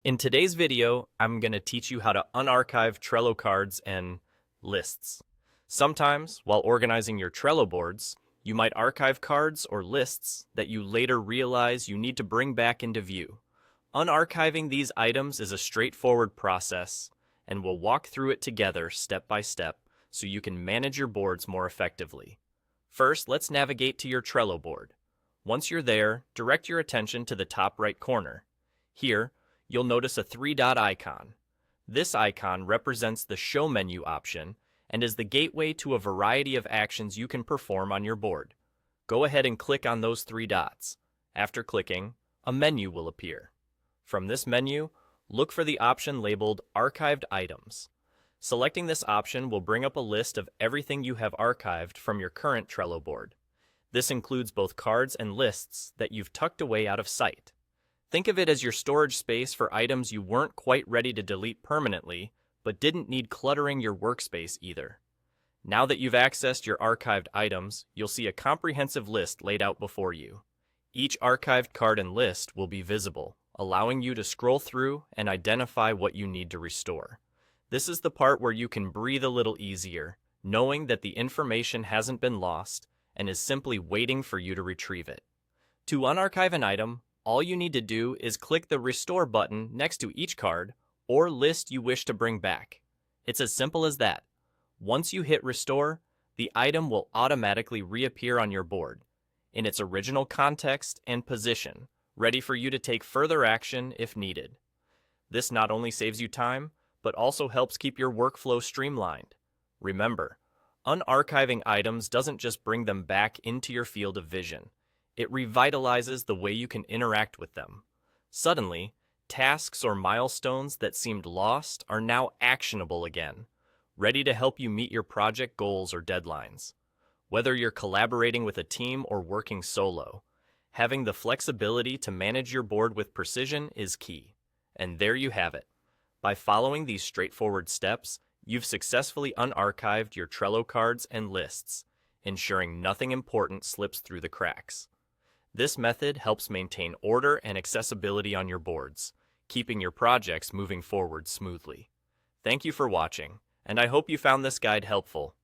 In today's video, I'm going to teach you how to unarchive Trello cards and lists. Sometimes, while organizing your Trello boards, you might archive cards or lists that you later realize you need to bring back into view. Unarchiving these items is a straightforward process, and we'll walk through it together step by step so you can manage your boards more effectively. First, let's navigate to your Trello board. Once you're there, direct your attention to the top right corner. Here, you'll notice a three-dot icon. This icon represents the Show menu option and is the gateway to a variety of actions you can perform on your board. Go ahead and click on those three dots. After clicking, a menu will appear. From this menu, look for the option labeled Archived Items. Selecting this option will bring up a list of everything you have archived from your current Trello board. This includes both cards and lists that you've tucked away out of sight. Think of it as your storage space for items you weren't quite ready to delete permanently, but didn't need cluttering your workspace either. Now that you've accessed your archived items, you'll see a comprehensive list laid out before you. Each archived card and list will be visible, allowing you to scroll through and identify what you need to restore. This is the part where you can breathe a little easier, knowing that the information hasn't been lost and is simply waiting for you to retrieve it. To unarchive an item, all you need to do is click the Restore button next to each card or list you wish to bring back. It's as simple as that. Once you hit Restore, the item will automatically reappear on your board, in its original context and position, ready for you to take further action if needed. This not only saves you time, but also helps keep your workflow streamlined. Remember, unarchiving items doesn't just bring them back into your field of vision. It revitalizes the way you can interact with them. Suddenly, tasks or milestones that seemed lost are now actionable again, ready to help you meet your project goals or deadlines. Whether you're collaborating with a team or working solo, having the flexibility to manage your board with precision is key. And there you have it. By following these straightforward steps, you've successfully unarchived your Trello cards and lists, ensuring nothing important slips through the cracks. This method helps maintain order and accessibility on your boards, keeping your projects moving forward smoothly. Thank you for watching, and I hope you found this guide helpful.